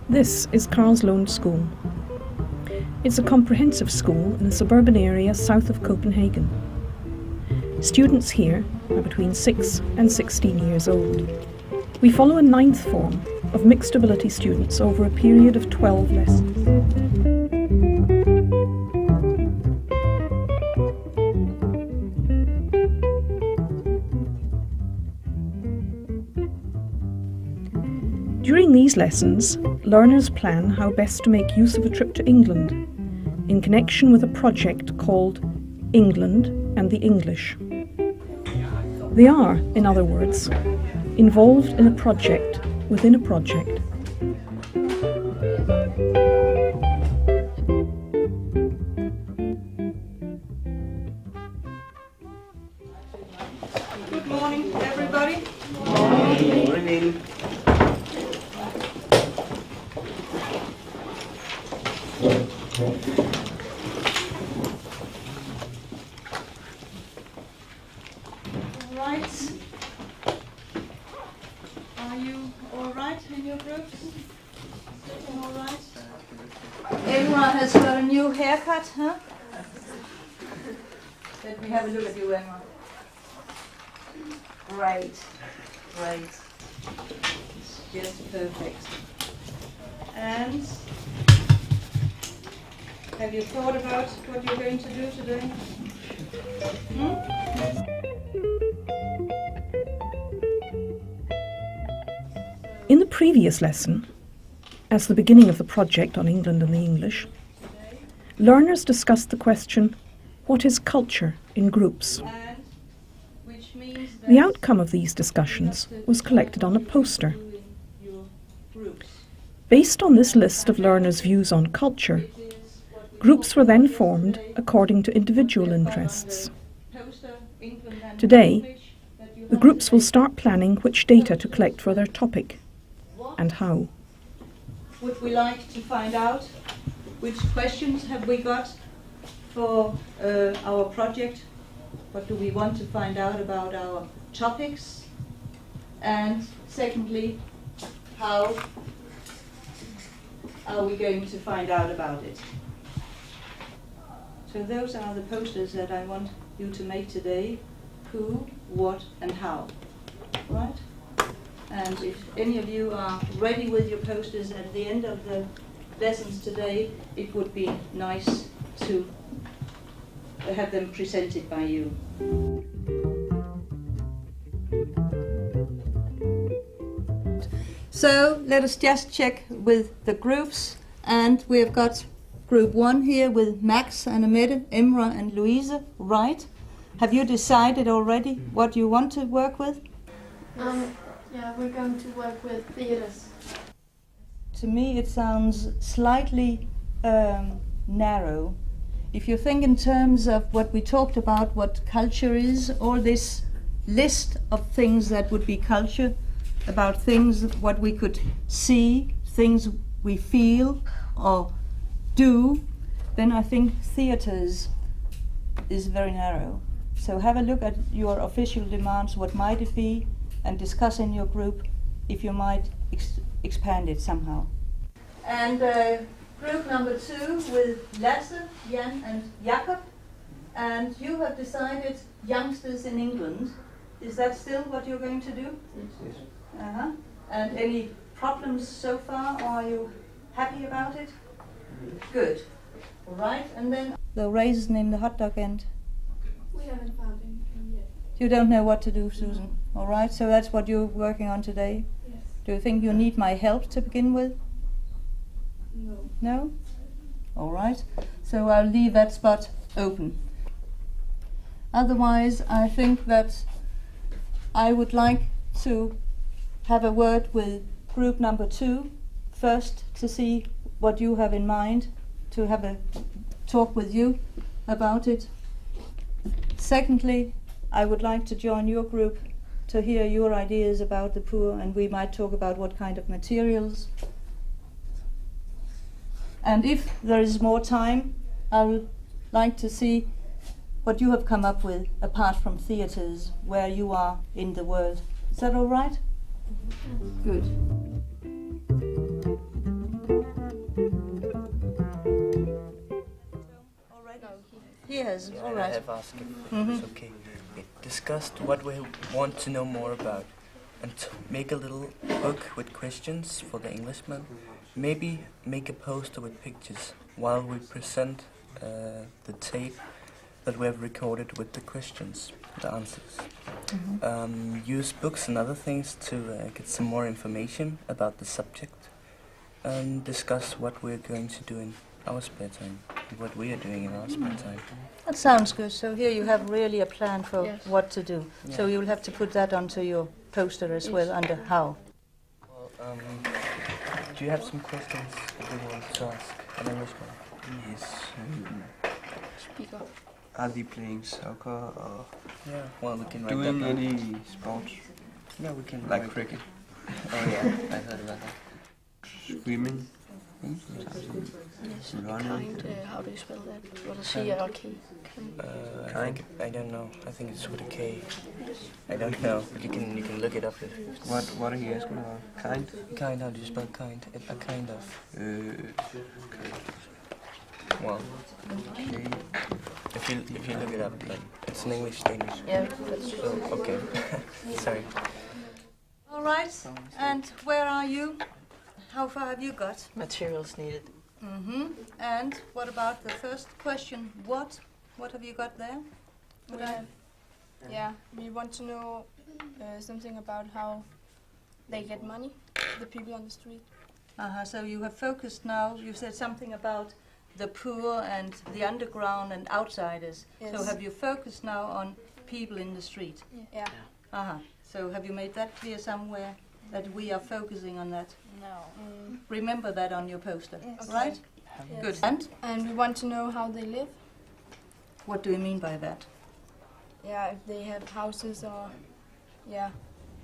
This is Karlslund School. It's a comprehensive school in a suburban area south of Copenhagen. Students here are between 6 and 16 years old. We follow a ninth form of mixed ability students over a period of 12 lessons. During these lessons, learners plan how best to make use of a trip to England in connection with a project called England and the English. They are, in other words, involved in a project within a project. Good morning, everybody. Good morning. Right. Are you all right in your groups? Sitting all right? Emma has got a new haircut, huh? Let me have a look at you, Emma. Great. It's just perfect. And have you thought about what you're going to do today? In the previous lesson, as the beginning of the project on England and the English, learners discussed the question, what is culture in groups? And which means that The outcome of these discussions was collected on a poster. your groups. Based on this list of learners' views on culture, groups were then formed according to individual interests. Today, the groups will start planning which data to collect for their topic and how. Would we like to find out which questions have we got for our project? What do we want to find out about our topics? And secondly, how are we going to find out about it? So those are the posters that I want you to make today. Who, what, and how. Right? And if any of you are ready with your posters at the end of the lessons today, it would be nice to have them presented by you. So let us just check with the groups, and we have got group 1 here with Max and Amette, Emra and Louise, right? Have you decided already what you want to work with? Yeah, we're going to work with theatres. To me it sounds slightly narrow. If you think in terms of what we talked about, what culture is, all this list of things that would be culture, about things, what we could see, things we feel or do, then I think theatres is very narrow. So have a look at your official demands, what might it be, and discuss in your group if you might expand it somehow. And group number 2 with Lasse, Jan and Jakob, and you have decided youngsters in England. Is that still what you're going to do? Yes. Uh-huh. And any problems so far, or are you happy about it? Good. All right, and then the raisin in the hot dog end. We haven't found anything yet. You don't know what to do, Susan. All right, so that's what you're working on today. Yes. Do you think you need my help to begin with? No. No? All right, so I'll leave that spot open. Otherwise, I think that I would like to have a word with group number 2 first to see what you have in mind, to have a talk with you about it. Secondly, I would like to join your group to hear your ideas about the poor, and we might talk about what kind of materials. And if there is more time, I would like to see what you have come up with apart from theatres, where you are in the world. Is that all right? Good. Yes, all I right. have asked if Mhm. it's okay. It discussed what we want to know more about, and make a little book with questions for the Englishman. Maybe make a poster with pictures while we present the tape that we have recorded with the questions, the answers. Use books and other things to get some more information about the subject, and discuss what we're going to do in our spare time, what we are doing in our spare time. That sounds good. So here you have really a plan for Yes. what to do. So Yeah. you'll have to put that onto your poster as well, under how. Well, do you have some questions that you want to ask an Englishman? Yes. Speak up. Are they playing soccer or Yeah, well, we can write doing that down. any sports Yeah, we can like write- cricket, Oh yeah, I heard about that. swimming, Yes. running? Kind. How do you spell that? What is C or K? I don't know. I think it's with a K. I don't know, but you can look it up. What are you asking about? Kind? Kind, how do you spell kind? A kind of. Well, Okay. if you look it up, like it's in English, Danish. Yeah, that's So okay. Sorry. All right. And where are you? How far have you got? Materials needed. And what about the first question? What have you got there? We want to know something about how they get money, the people on the street. So you have focused now. You said something about the poor and the underground and outsiders. Yes. So have you focused now on people in the street? Yeah. So have you made that clear somewhere that we are focusing on that? No. Remember that on your poster, Yes. right? Yes. Good. And And we want to know how they live. what do you mean by that? Yeah, if they have houses or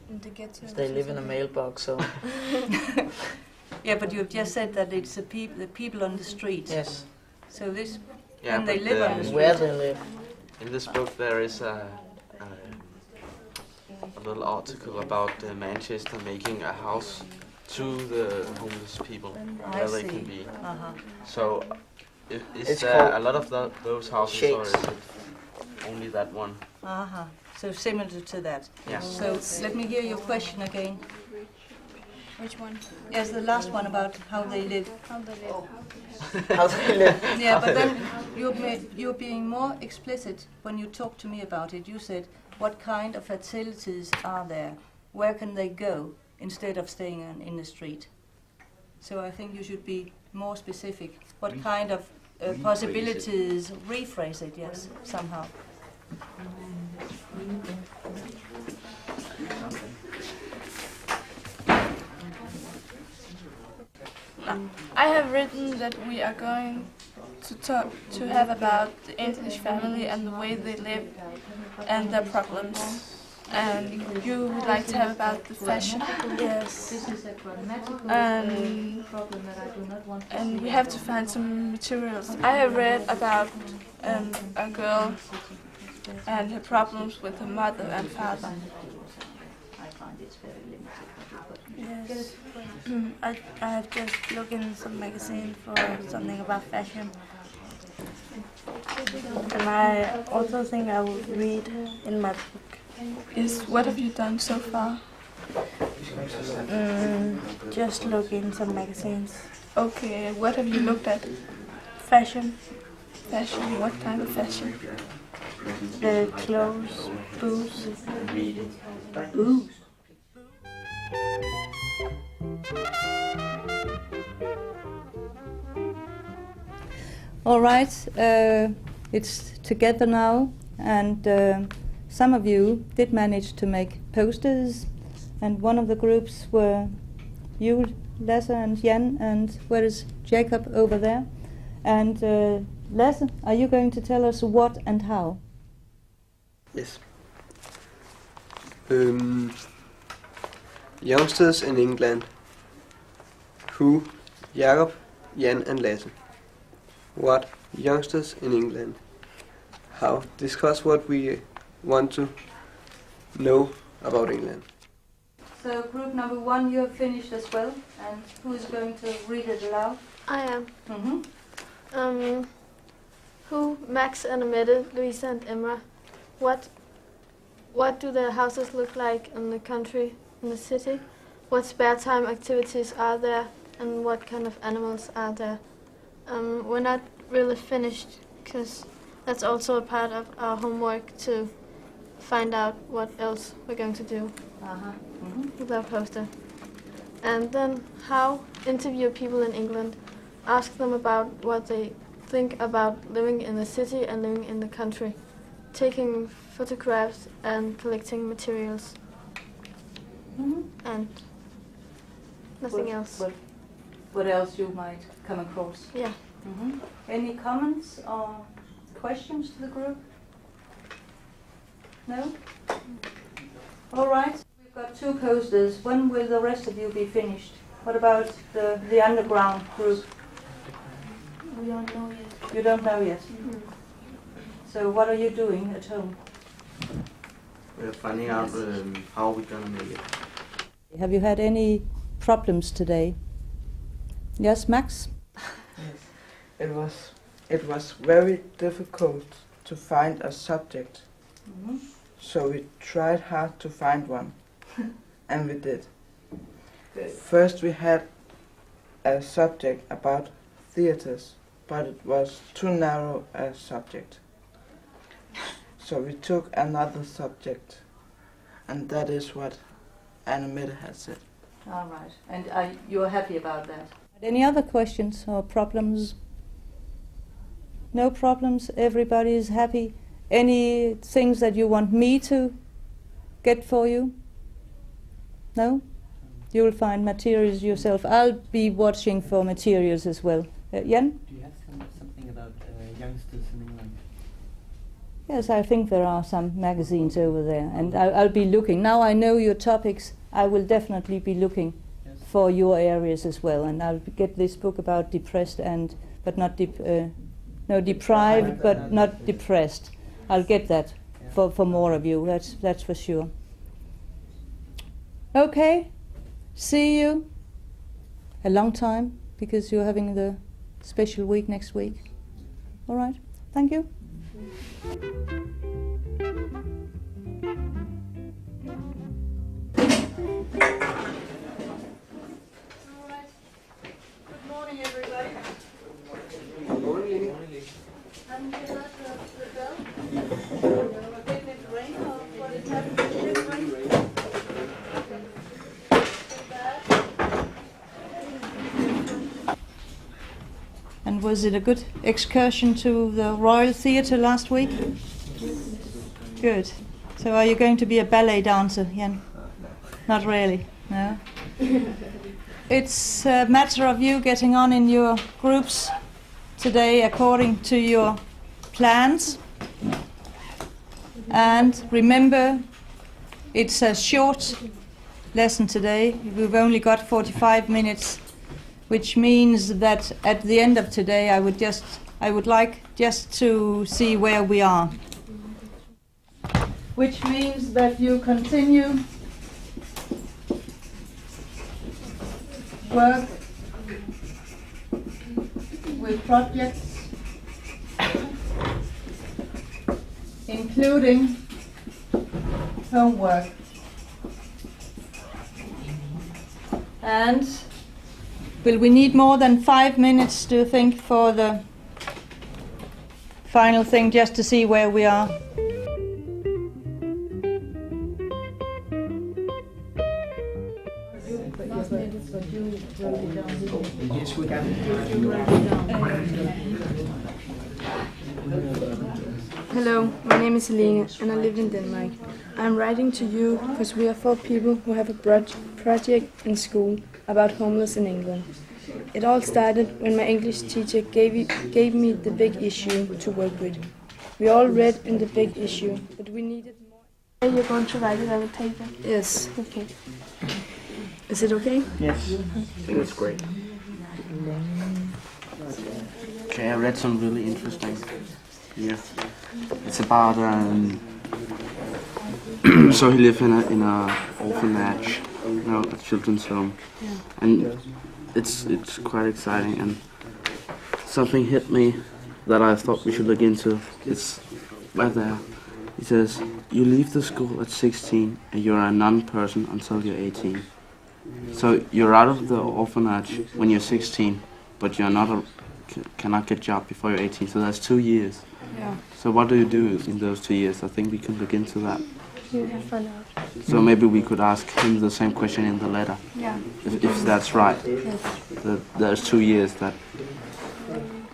in the ghetto. They live in a mailbox, so Yeah, but you've just said that it's the people on the street. yes. So this, Yeah, when they but live on the street. Where they live. in this book there is a little article about Manchester making a house to the homeless people where they can be. So is It's there called a lot of those houses or is shakes. it only that one? So similar to that. Yeah. So let me hear your question again. Which one? Yes, the last one about how they live. How they live. How they live. Yeah, but then you're being more explicit when you talk to me about it. You said, what kind of facilities are there? Where can they go instead of staying in the street? So I think you should be more specific. What kind of possibilities? Rephrase it, yes, somehow. I have written that we are going to have about the English family and the way they live and their problems. And you would like to have about the fashion. Yes. And we have to find some materials. I have read about a girl and her problems with her mother and father. Yes. I have just looked in some magazine for something about fashion. And I also think I will read in my book. Yes, what have you done so far? Just look in some magazines. Okay, what have you looked at? Fashion, Fashion, what kind of fashion? the clothes, boots. All right, it's together now, and some of you did manage to make posters, and one of the groups were you, Lasse and Jan, and where is Jacob over there? And Lasse, are you going to tell us what and how? Yes. Youngsters in England. Who? Jacob, Jan and Lasse. What? Youngsters in England. How? Discuss what we want to know about England. So group number 1, you have finished as well, and who is going to read it aloud? I am. Mm-hmm. Who, Max and Amette, Louisa and Emma, what do their houses look like in the country, in the city? What spare time activities are there, and what kind of animals are there? We're not really finished, because that's also a part of our homework to find out what else we're going to do with our poster. And then how interview people in England, ask them about what they think about living in the city and living in the country, taking photographs and collecting materials. And nothing else. What else you might come across? Yeah. Any comments or questions to the group? No? All right. We've got 2 posters. When will the rest of you be finished? What about the underground group? We don't know yet. You don't know yet? So what are you doing at home? We're finding out how we're gonna make it. Have you had any problems today? Yes, Max? Yes. It was very difficult to find a subject. So we tried hard to find one. And we did. Good. First we had a subject about theaters, but it was too narrow a subject. So we took another subject, and that is what Anna-Mette has said. All right. And you're happy about that? Any other questions or problems? No problems? Everybody is happy? Any things that you want me to get for you? No? You will find materials yourself. I'll be watching for materials as well. Jan? Do you have something about youngsters in England? Yes, I think there are some magazines over there, and I'll be looking. Now I know your topics, I will definitely be looking for your areas as well, and I'll get this book about depressed but not deprived, but not depressed. I'll get that for more of you. That's for sure. Okay, see you. A long time because you're having the special week next week. All right. Thank you. Good morning, everybody. Good morning. Haven't you heard the bell? Didn't it rain or what is happening? Did it rain? And was it a good excursion to the Royal Theatre last week? Good. So are you going to be a ballet dancer, Jan? Not really, no? It's a matter of you getting on in your groups today according to your plans. And remember, it's a short lesson today. We've only got 45 minutes, which means that at the end of today I would like just to see where we are. Which means that you continue work with projects, including homework. And will we need more than 5 minutes, do you think, for the final thing, just to see where we are? Yes, we can. Hello, my name is Helene and I live in Denmark. I'm writing to you because we are 4 people who have a project in school about homeless in England. It all started when my English teacher gave me the big issue to work with. We all read in the big issue, but we needed more. You're going to write it on the paper? Yes. Okay. Is it okay? Yes. I think it's great. Okay, I read some really interesting here. It's about so he lived in a orphanage, a children's home, and it's quite exciting. And something hit me that I thought we should look into. It's right there. It says, you leave the school at 16 and you're a non-person until you're 18. So you're out of the orphanage when you're 16, but you're not cannot get a job before you're 18. So that's 2 years. Yeah. So what do you do in those 2 years? I think we can look into that. You can find out. So maybe we could ask him the same question in the letter, Yeah. if that's right. Yes. That there's 2 years that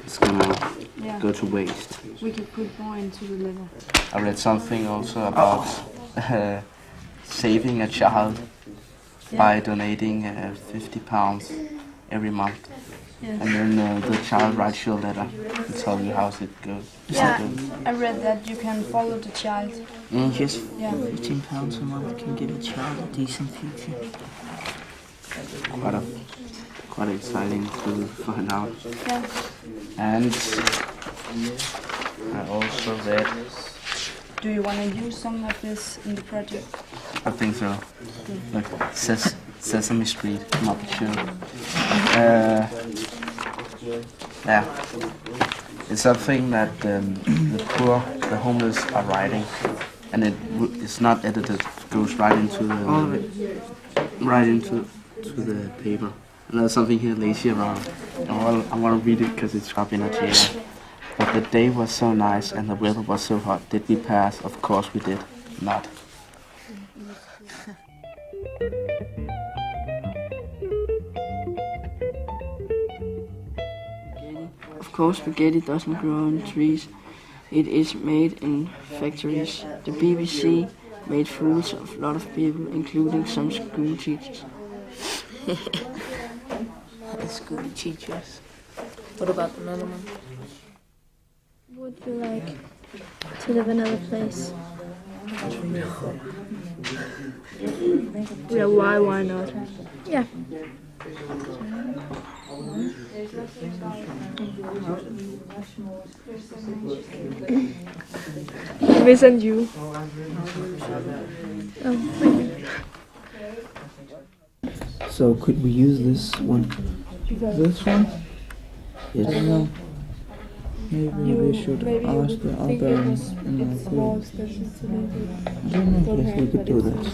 it's gonna Yeah. go to waste. We could put more into the letter. I read something also about saving a child by donating £50 every month. Yes. And then the child writes you a letter and tell you how it goes. Yeah, I read that you can follow the child. Just Yeah. £15 a month can give a child a decent future. Quite exciting to find out. Yeah. And I also read, Do you want to use some of this in the project? I think so. Look, it says Sesame Street, Muppet Show. Yeah, it's something that the poor, the homeless are writing, and it's not edited. It goes right into the paper. And there's something here, lazy around. I want to read it because it's up in a chair. But the day was so nice and the weather was so hot. Did we pass? Of course we did. Not. Of course, spaghetti doesn't grow on trees. It is made in factories. The BBC made fools of a lot of people, including some school teachers. School teachers. What about another one? Would you like to live in another place? Yeah, why not? Yeah. Me and you. So could we use this one? This one? Yes. I don't know. Maybe we should ask the other in our group. I don't know. Yes, we could do that.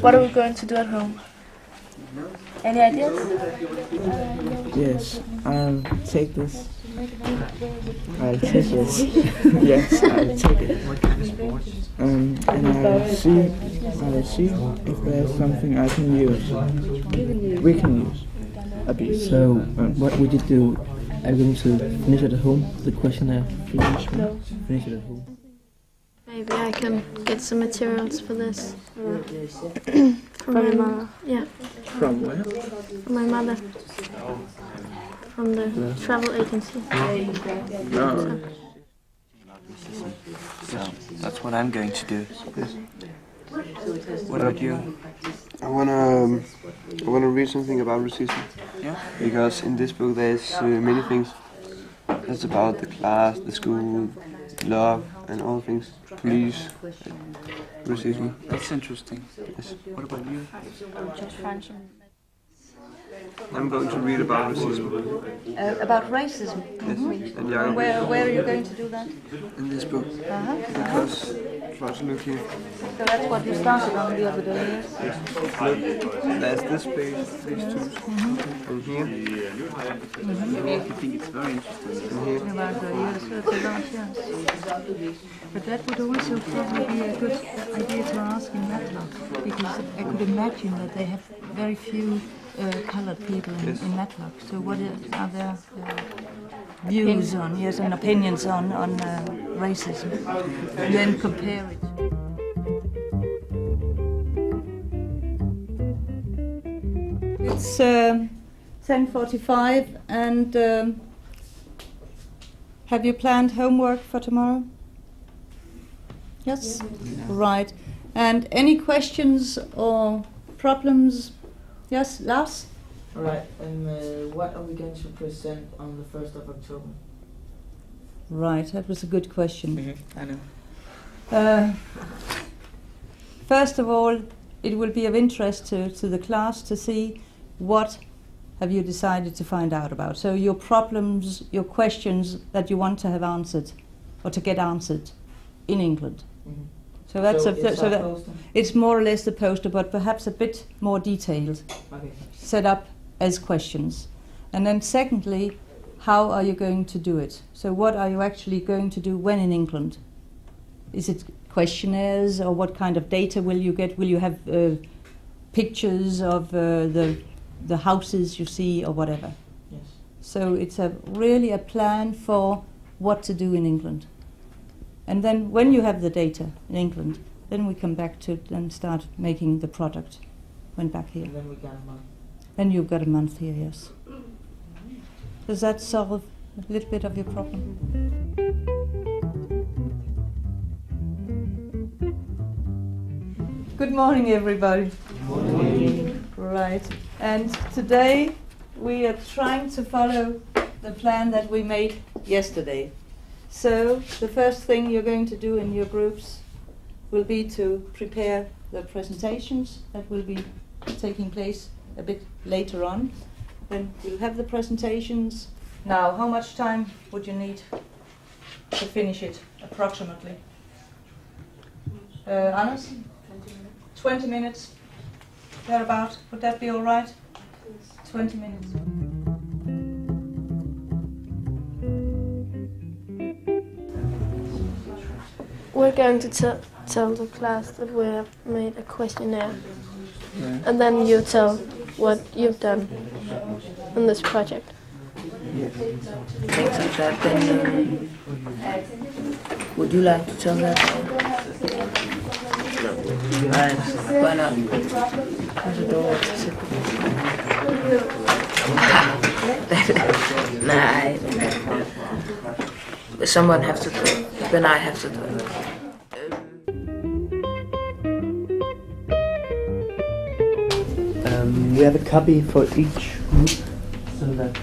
What are we going to do at home? Any ideas? Yes, I'll take this. I'll take this. Yes, I'll take it. What kind of sports? And I'll see if there's something I can use. We can use a bit. So, what would you do? Are you going to finish it at home? The questionnaire? Finish it at home. Maybe I can get some materials for this. From your mother? Yeah, From where? from my mother. From the travel agency. No. So that's what I'm going to do. What about you? I wanna read something about racism. Yeah? Because in this book there's many things. It's about the class, the school, love, and all things. Police, racism. That's interesting. Yes. What about you? Just find some. I'm going to read about racism. About racism. Yes. And Jacob, Where are you going to do that? in this book. Uh-huh. Because try to look here. So that's what you started on the other day, yes? Look, there's this page, these two, and here, I think it's very interesting. and here. About yes, that's a large yes. But that would also probably be a good idea to ask in Matlock, because I could imagine that they have very few colored people in Matlock. So what are their views on, yes, and opinions on racism? And then compare it. It's 10:45, and have you planned homework for tomorrow? Yes? Right. And any questions or problems? Yes, Lars? Alright, and what are we going to present on the 1st of October? Right, that was a good question. I know. first of all, it will be of interest to the class to see what have you decided to find out about. So your problems, your questions that you want to have answered or to get answered in England. Mm-hmm. So that's so that poster? it's more or less the poster, but perhaps a bit more detailed, Okay. set up as questions. And then secondly, how are you going to do it? So what are you actually going to do when in England? Is it questionnaires, or what kind of data will you get? Will you have pictures of the houses you see or whatever? Yes. So it's really a plan for what to do in England. And then when you have the data in England, then we come back to it and start making the product when back here. And then we got a month. Then you've got a month here, yes. Does that solve a little bit of your problem? Good morning, everybody. Good morning. Right. And today we are trying to follow the plan that we made yesterday. So the first thing you're going to do in your groups will be to prepare the presentations that will be taking place a bit later on. Then we'll have the presentations. Now, how much time would you need to finish it, approximately? Anders? 20 minutes, thereabout. Would that be all right? 20 minutes. We're going to tell the class that we have made a questionnaire, and then you tell what you've done in this project. Things like that. Then, would you like to tell that? Why not? Because I don't want to sit. Nah, someone has to do it. Then I have to do it. We have a copy for each group, so that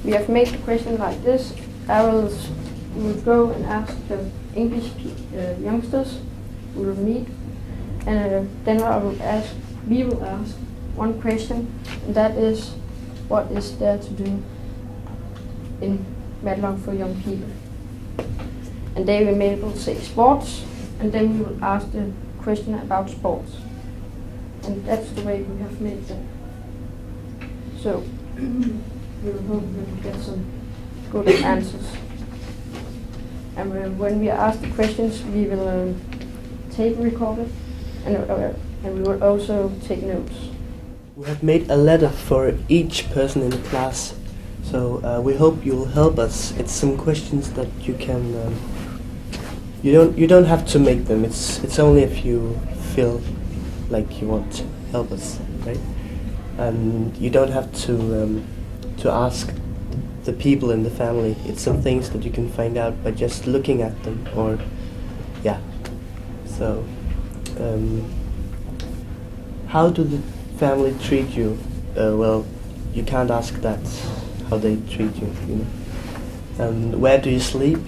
we have made the question like this. I will go and ask the English youngsters we will meet, and then we will ask one question, and that is, what is there to do in Matlong for young people? And they will maybe say sports, and then we will ask the question about sports. And that's the way we have made them. So we will hope we will get some good answers. And when we ask the questions, we will tape record it, and we will also take notes. we have made a letter for each person in the class. So we hope you'll help us. It's some questions that you can. You don't have to make them. It's only if you feel like you want to help us, right? And you don't have to ask the people in the family. It's some things that you can find out by just looking at them, or yeah. So how do the family treat you? Well, you can't ask that, how they treat you, you know. And where do you sleep?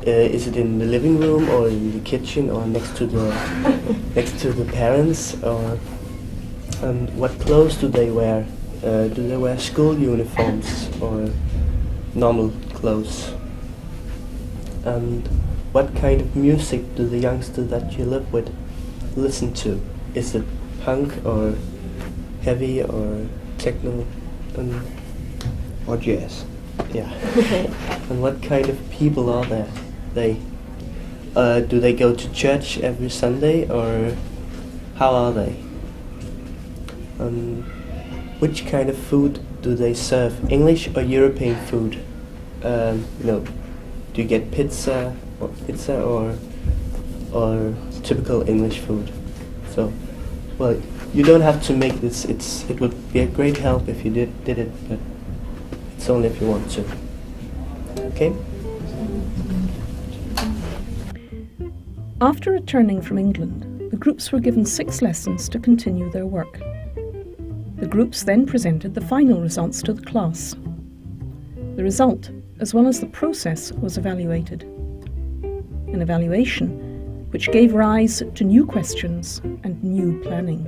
Is it in the living room, or in the kitchen, or next to the parents? Or what clothes do they wear? Do they wear school uniforms or normal clothes? And what kind of music do the youngsters that you live with listen to? Is it punk or heavy or techno? Or jazz. Yeah. And what kind of people are there? Do they go to church every Sunday, or how are they? Which kind of food do they serve? English or European food? Do you get pizza or typical English food? So, well, you don't have to make this. It would be a great help if you did it, but it's only if you want to. Okay? After returning from England, the groups were given 6 lessons to continue their work. The groups then presented the final results to the class. The result as well as the process was evaluated. An evaluation which gave rise to new questions and new planning.